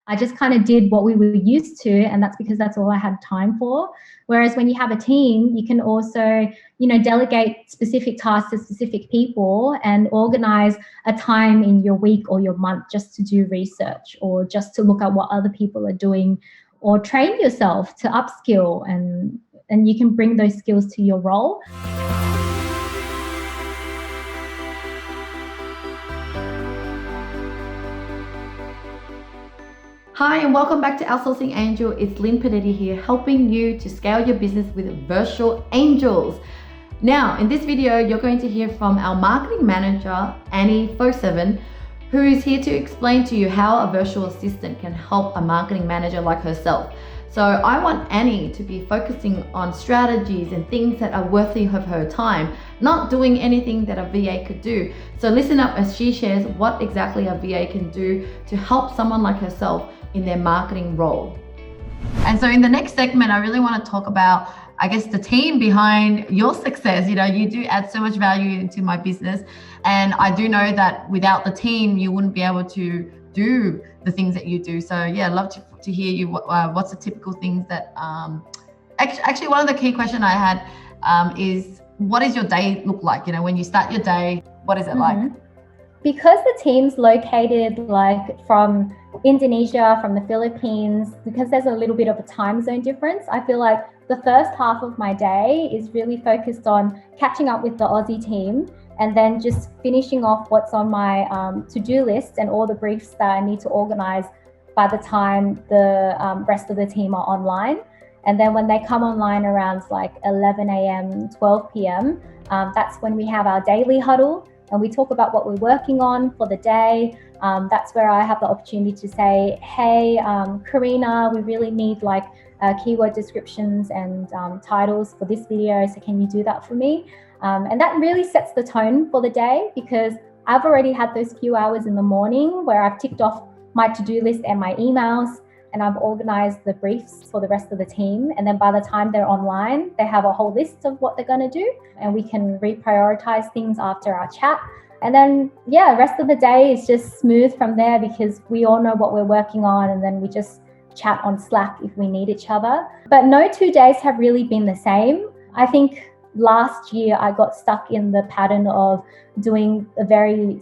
I just kind of did what we were used to, and that's because that's all I had time for. Whereas when you have a team, you can also, delegate specific tasks to specific people and organize a time in your week or your month just to do research or just to look at what other people are doing, or train yourself to upskill, and you can bring those skills to your role. Hi and welcome back to Outsourcing Angel. It's Lynn Podetti here, helping you to scale your business with virtual angels. Now, in this video, you're going to hear from our marketing manager, 𝗍𝗓𝗧, who is here to explain to you how a virtual assistant can help a marketing manager like herself. So I want Annie to be focusing on strategies and things that are worthy of her time, not doing anything that a VA could do. So listen up as she shares what exactly a VA can do to help someone like herself in their marketing role. And so in the next segment, I really want to talk about, I guess, the team behind your success. You do add so much value into my business. And I do know that without the team, you wouldn't be able to do the things that you do. So yeah, I'd love to hear you. What's the typical things that, actually one of the key questions I had is, what does your day look like? When you start your day, what is it like? Because the team's located from Indonesia, from the Philippines, because there's a little bit of a time zone difference, I feel like the first half of my day is really focused on catching up with the Aussie team and then just finishing off what's on my to-do list and all the briefs that I need to organize by the time the rest of the team are online. And then when they come online around 11 a.m., 12 p.m., that's when we have our daily huddle and we talk about what we're working on for the day. That's where I have the opportunity to say, hey, Karina, we really need keyword descriptions and titles for this video. So can you do that for me? And that really sets the tone for the day, because I've already had those few hours in the morning where I've ticked off my to-do list and my emails, and I've organized the briefs for the rest of the team. And then by the time they're online, they have a whole list of what they're going to do, and we can reprioritize things after our chat. And then, yeah, the rest of the day is just smooth from there, because we all know what we're working on, and then we just chat on Slack if we need each other. But no 2 days have really been the same. I think last year I got stuck in the pattern of doing a very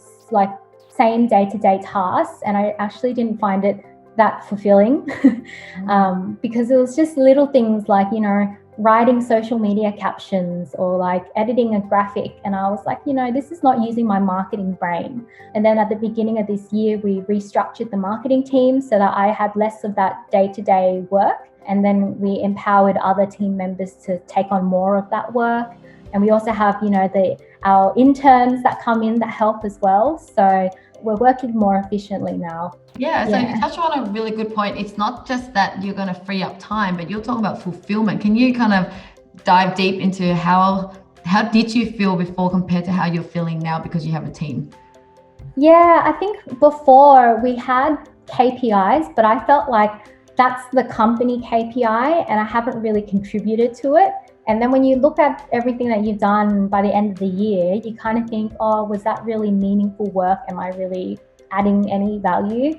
same day-to-day tasks, and I actually didn't find it that fulfilling because it was just little things like, writing social media captions or editing a graphic. And I was like, this is not using my marketing brain. And then at the beginning of this year, we restructured the marketing team so that I had less of that day-to-day work. And then we empowered other team members to take on more of that work. And we also have, our interns that come in that help as well. So we're working more efficiently now. Yeah, so you touched on a really good point. It's not just that you're going to free up time, but you're talking about fulfillment. Can you kind of dive deep into how did you feel before compared to how you're feeling now because you have a team? Yeah, I think before we had KPIs, but I felt like that's the company KPI and I haven't really contributed to it. And then when you look at everything that you've done by the end of the year, you kind of think, oh, was that really meaningful work? Am I really adding any value?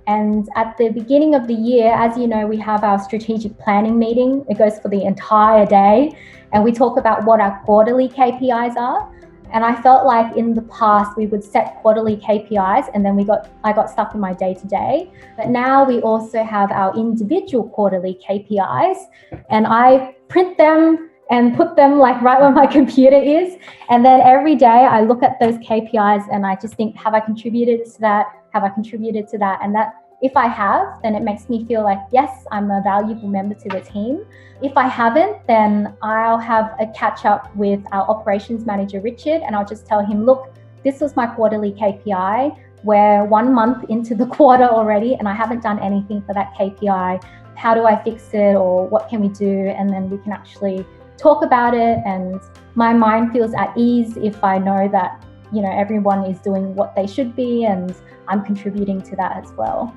And at the beginning of the year, as you know, we have our strategic planning meeting. It goes for the entire day. And we talk about what our quarterly KPIs are. And I felt like in the past, we would set quarterly KPIs and then I got stuck in my day-to-day. But now we also have our individual quarterly KPIs, and I print them and put them right where my computer is. And then every day I look at those KPIs and I just think, have I contributed to that? Have I contributed to that? And that if I have, then it makes me feel like, yes, I'm a valuable member to the team. If I haven't, then I'll have a catch up with our operations manager, Richard, and I'll just tell him, look, this was my quarterly KPI. We're 1 month into the quarter already and I haven't done anything for that KPI. How do I fix it, or what can we do? And then we can actually talk about it, and my mind feels at ease if I know that, everyone is doing what they should be and I'm contributing to that as well.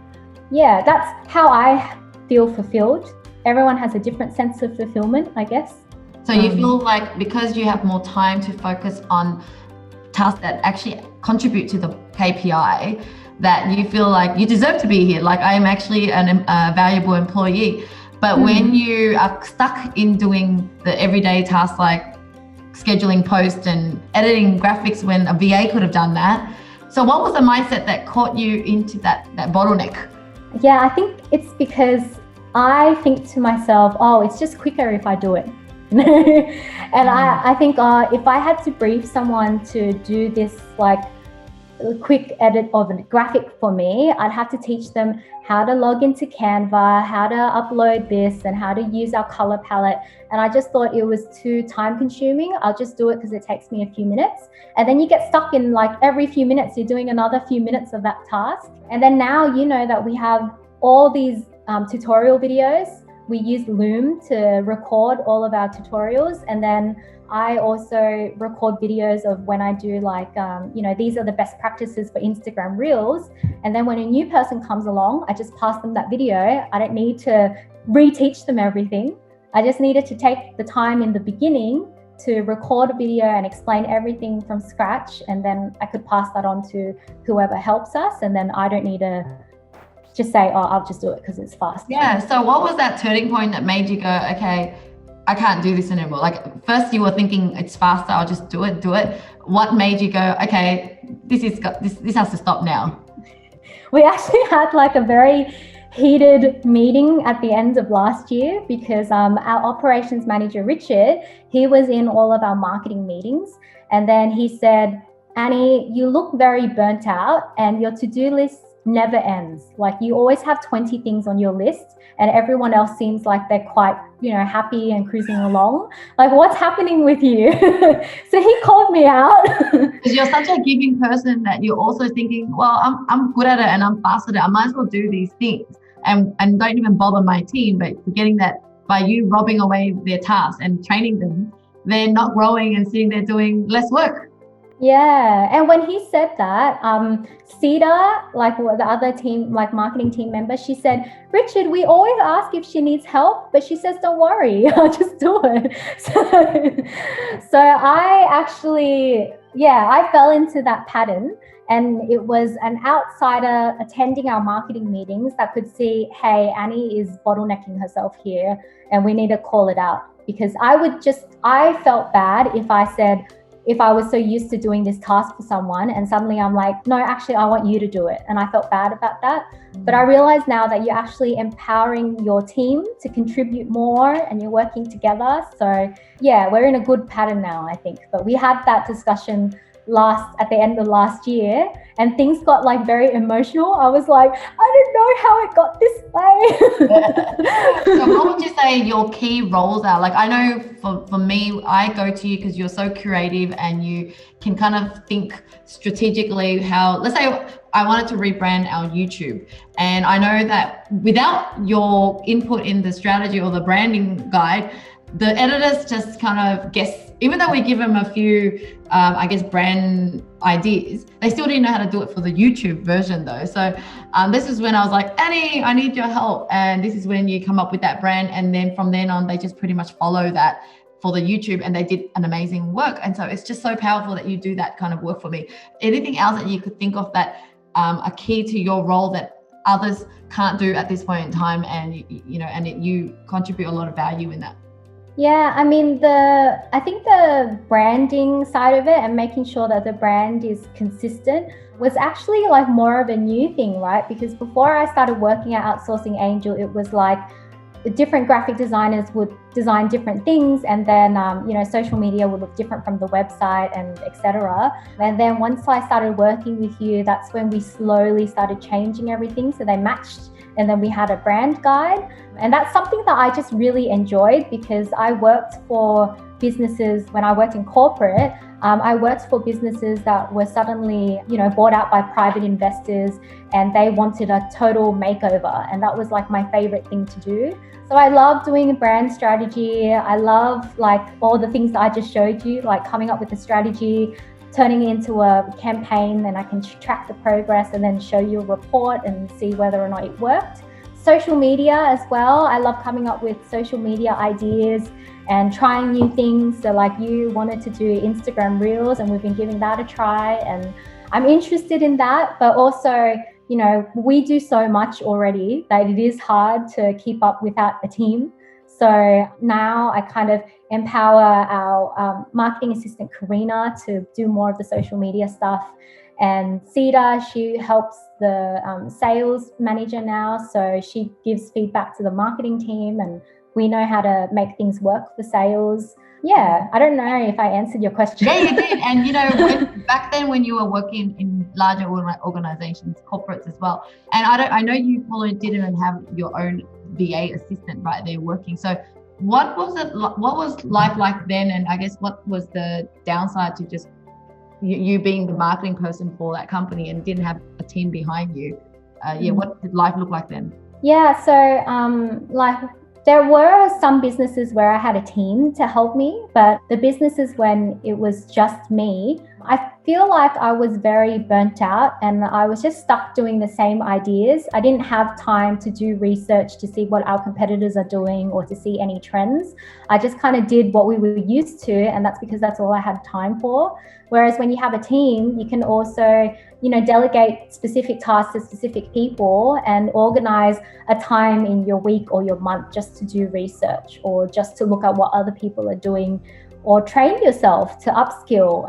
Yeah, that's how I feel fulfilled. Everyone has a different sense of fulfillment, I guess. So you feel like because you have more time to focus on tasks that actually contribute to the KPI, that you feel like you deserve to be here. Like, I am actually a valuable employee. But when you are stuck in doing the everyday tasks like scheduling posts and editing graphics when a VA could have done that. So what was the mindset that caught you into that bottleneck? Yeah, I think it's because I think to myself, oh, it's just quicker if I do it. And I think if I had to brief someone to do this like a quick edit of a graphic for me, I'd have to teach them how to log into Canva, how to upload this, and how to use our color palette. And I just thought it was too time consuming. I'll just do it because it takes me a few minutes. And then you get stuck in like every few minutes, you're doing another few minutes of that task. And then now you know that we have all these tutorial videos. We use Loom to record all of our tutorials. And then I also record videos of when I do like, these are the best practices for Instagram Reels. And then when a new person comes along, I just pass them that video. I don't need to reteach them everything. I just needed to take the time in the beginning to record a video and explain everything from scratch. And then I could pass that on to whoever helps us. And then I don't need to just say, oh, I'll just do it because it's fast. Yeah. So what was that turning point that made you go, okay, I can't do this anymore? Like, first you were thinking it's faster, I'll just do it. What made you go, okay, this has to stop now? We actually had like a very heated meeting at the end of last year because our operations manager, Richard, he was in all of our marketing meetings. And then he said, Annie, you look very burnt out and your to-do list never ends. Like, you always have 20 things on your list and everyone else seems like they're quite, happy and cruising along. Like, what's happening with you? So he called me out. Because you're such a giving person that you're also thinking, well, I'm good at it and I'm fast at it. I might as well do these things and don't even bother my team. But forgetting that by you robbing away their tasks and training them, they're not growing and sitting there doing less work. Yeah, and when he said that, Sita, like the other team, like marketing team member, she said, Richard, we always ask if she needs help, but she says, don't worry, I'll just do it. So I actually, I fell into that pattern. And it was an outsider attending our marketing meetings that could see, hey, Annie is bottlenecking herself here and we need to call it out. Because I felt bad if I was so used to doing this task for someone and suddenly I'm like, no, actually, I want you to do it. And I felt bad about that. But I realize now that you're actually empowering your team to contribute more and you're working together. So yeah, we're in a good pattern now, I think. But we had that discussion at the end of last year and things got like very emotional. I was like, I don't know how it got this way. So what would you say your key roles are? Like, I know for me, I go to you because you're so creative and you can kind of think strategically how, let's say I wanted to rebrand our YouTube. And I know that without your input in the strategy or the branding guide, the editors just kind of guess, even though we give them a few, brand ideas, they still didn't know how to do it for the YouTube version though. So this is when I was like, Annie, I need your help. And this is when you come up with that brand. And then from then on, they just pretty much follow that for the YouTube and they did an amazing work. And so it's just so powerful that you do that kind of work for me. Anything else that you could think of that a key to your role that others can't do at this point in time and, you contribute a lot of value in that? Yeah, I mean, I think the branding side of it and making sure that the brand is consistent was actually like more of a new thing, right? Because before I started working at Outsourcing Angel, it was like different graphic designers would design different things and then, social media would look different from the website and etc. And then once I started working with you, that's when we slowly started changing everything so they matched. And then we had a brand guide. And that's something that I just really enjoyed because I worked for businesses when I worked in corporate. I worked for businesses that were suddenly, bought out by private investors and they wanted a total makeover. And that was like my favorite thing to do. So I love doing a brand strategy. I love like all the things that I just showed you, like coming up with a strategy, turning it into a campaign, and I can track the progress and then show you a report and see whether or not it worked. Social media as well. I love coming up with social media ideas and trying new things. So like you wanted to do Instagram Reels and we've been giving that a try and I'm interested in that, but also we do so much already that it is hard to keep up without a team. So now I kind of empower our marketing assistant, Karina, to do more of the social media stuff. And Sita, she helps the sales manager now. So she gives feedback to the marketing team, and we know how to make things work for sales. Yeah, I don't know if I answered your question. Yeah, you did. And back then when you were working in larger organizations, corporates as well, and I know you probably didn't have your own VA assistant right there working. So what was life like then? And I guess what was the downside to just you being the marketing person for that company and didn't have a team behind you? What did life look like then? Yeah, so there were some businesses where I had a team to help me, but the businesses when it was just me, I feel like I was very burnt out and I was just stuck doing the same ideas. I didn't have time to do research to see what our competitors are doing or to see any trends. I just kind of did what we were used to, and that's because that's all I had time for. Whereas when you have a team, you can also, delegate specific tasks to specific people and organize a time in your week or your month just to do research or just to look at what other people are doing, or train yourself to upskill,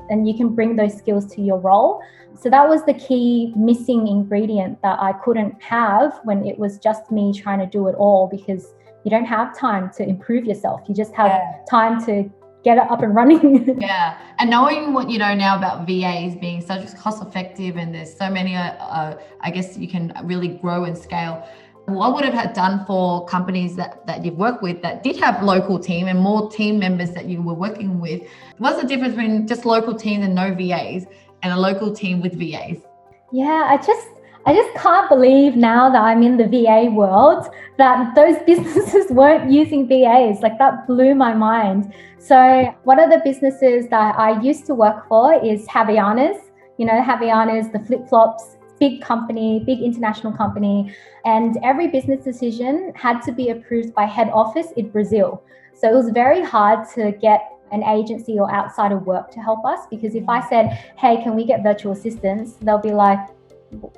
and you can bring those skills to your role. So that was the key missing ingredient that I couldn't have when it was just me trying to do it all, because you don't have time to improve yourself. You just have time to get it up and running. Yeah. And knowing what you know now about VAs being such cost effective, and there's so many, I guess you can really grow and scale. What would have done for companies that you've worked with that did have local team and more team members that you were working with? What's the difference between just local teams and no VAs and a local team with VAs? Yeah, I just can't believe now that I'm in the VA world that those businesses weren't using VAs. Like, that blew my mind. So one of the businesses that I used to work for is 𝗪𝗓𝗧. 𝗪𝗓𝗧, the flip-flops, big company, big international company. And every business decision had to be approved by head office in Brazil. So it was very hard to get an agency or outsider work to help us, because if I said, hey, can we get virtual assistants? They'll be like,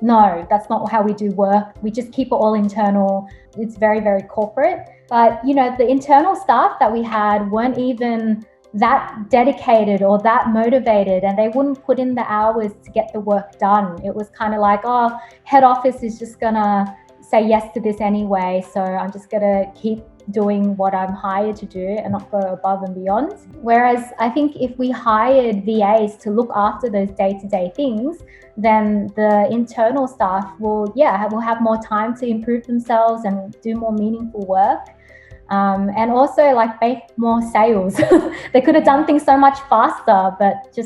no, that's not how we do work. We just keep it all internal. It's very, very corporate. But, the internal staff that we had weren't even that dedicated or that motivated, and they wouldn't put in the hours to get the work done. It was kind of like, oh, head office is just gonna say yes to this anyway, so I'm just gonna keep doing what I'm hired to do and not go above and beyond. Whereas I think if we hired VAs to look after those day-to-day things, then the internal staff will have more time to improve themselves and do more meaningful work. And also make more sales. They could have done things so much faster, but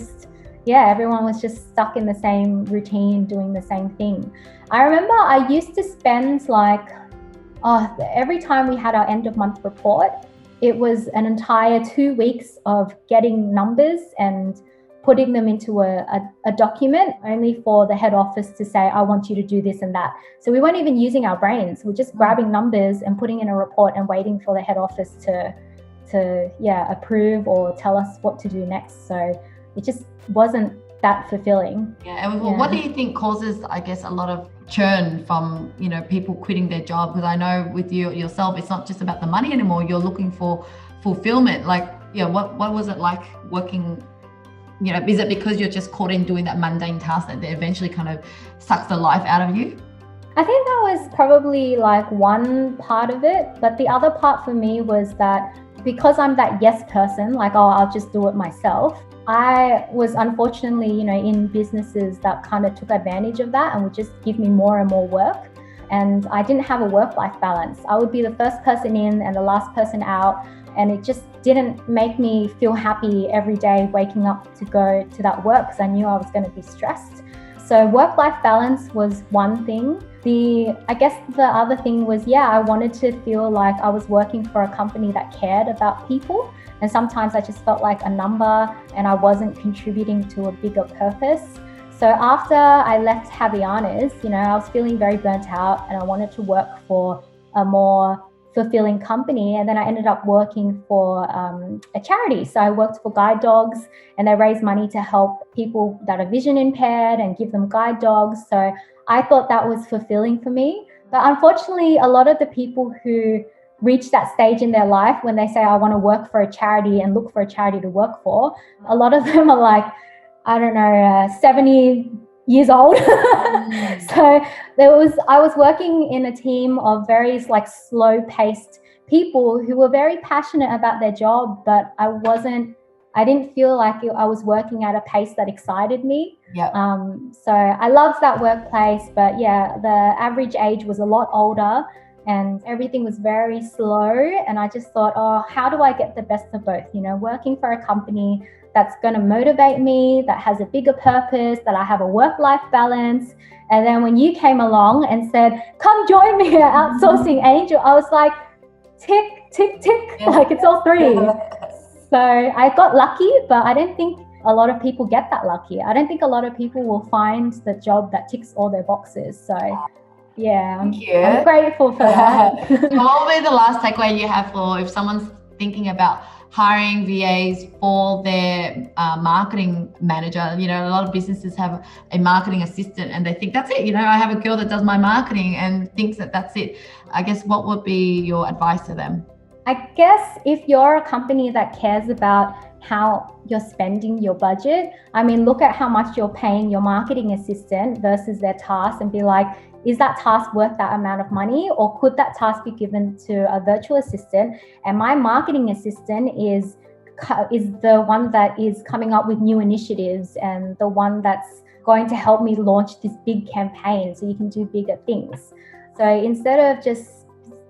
everyone was just stuck in the same routine, doing the same thing. I remember I used to spend every time we had our end of month report, it was an entire 2 weeks of getting numbers and putting them into a document only for the head office to say, I want you to do this and that. So we weren't even using our brains. We're just grabbing numbers and putting in a report and waiting for the head office to approve or tell us what to do next. So it just wasn't that fulfilling. Yeah. And what do you think causes, I guess, a lot of churn from, people quitting their job? Because I know with yourself, it's not just about the money anymore. You're looking for fulfillment. What was it like working? Is it because you're just caught in doing that mundane task that eventually kind of sucks the life out of you? I think that was probably one part of it. But the other part for me was that because I'm that yes person, I'll just do it myself. I was unfortunately, in businesses that kind of took advantage of that and would just give me more and more work. And I didn't have a work-life balance. I would be the first person in and the last person out. And it just didn't make me feel happy every day waking up to go to that work, because I knew I was going to be stressed. So work-life balance was one thing. I guess the other thing was, I wanted to feel like I was working for a company that cared about people. And sometimes I just felt like a number and I wasn't contributing to a bigger purpose. So after I left 𝗪𝗓𝗧, I was feeling very burnt out and I wanted to work for a more fulfilling company. And then I ended up working for a charity. So I worked for guide dogs, and they raise money to help people that are vision impaired and give them guide dogs. So I thought that was fulfilling for me. But unfortunately, a lot of the people who reach that stage in their life when they say, I want to work for a charity and look for a charity to work for, a lot of them are like, I don't know, 70 years old. So I was working in a team of very like slow-paced people who were very passionate about their job, but I didn't feel like I was working at a pace that excited me. Yeah. So I loved that workplace, but yeah, the average age was a lot older and everything was very slow. And I just thought, oh, how do I get the best of both? You know, working for a company that's going to motivate me, that has a bigger purpose, that I have a work-life balance. And then when you came along and said, come join me at Outsourcing Angel, I was like, tick, tick, tick, like it's all three. So I got lucky, but I don't think a lot of people get that lucky. I don't think a lot of people will find the job that ticks all their boxes. So yeah, I'm grateful for that. So what will be the last takeaway you have for if someone's thinking about hiring VAs for their marketing manager? You know, a lot of businesses have a marketing assistant and they think that's it. You know, I have a girl that does my marketing and thinks that that's it. I guess what would be your advice to them? I guess if you're a company that cares about how you're spending your budget, I mean, look at how much you're paying your marketing assistant versus their task and be like, is that task worth that amount of money, or could that task be given to a virtual assistant? And my marketing assistant is the one that is coming up with new initiatives and the one that's going to help me launch this big campaign so you can do bigger things. So instead of just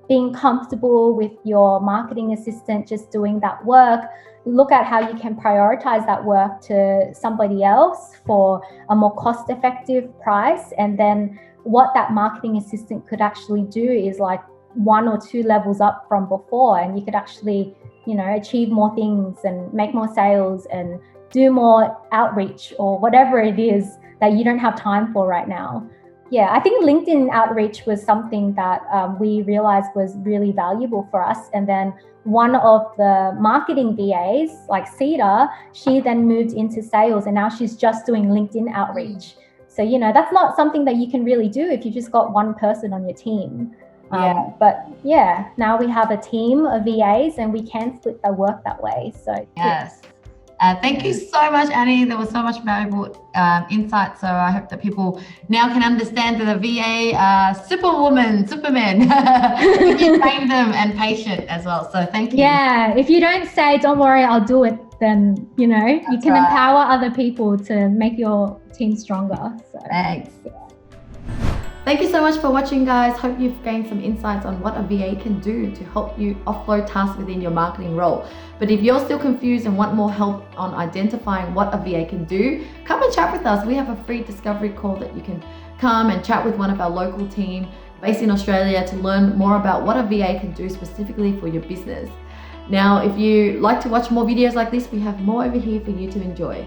being comfortable with your marketing assistant just doing that work, look at how you can prioritize that work to somebody else for a more cost-effective price. And then what that marketing assistant could actually do is like 1 or 2 levels up from before, and you could actually, you know, achieve more things and make more sales and do more outreach or whatever it is that you don't have time for right now. Yeah, I think LinkedIn outreach was something that we realized was really valuable for us. And then one of the marketing VAs, like Cedar, she then moved into sales and now she's just doing LinkedIn outreach. So, you know, that's not something that you can really do if you just got one person on your team. But yeah, now we have a team of VAs and we can split the work that way. So yes. Thank you so much, Annie. There was so much valuable insight. So I hope that people now can understand that a VA superwoman, superman, if you train them, and patient as well. So thank you. Yeah, if you don't say, don't worry, I'll do it, then, you know, you can empower other people to make your team stronger. So, thanks. Thank you so much for watching, guys. Hope you've gained some insights on what a VA can do to help you offload tasks within your marketing role. But if you're still confused and want more help on identifying what a VA can do, come and chat with us. We have a free discovery call that you can come and chat with one of our local team based in Australia to learn more about what a VA can do specifically for your business. Now, if you like to watch more videos like this, we have more over here for you to enjoy.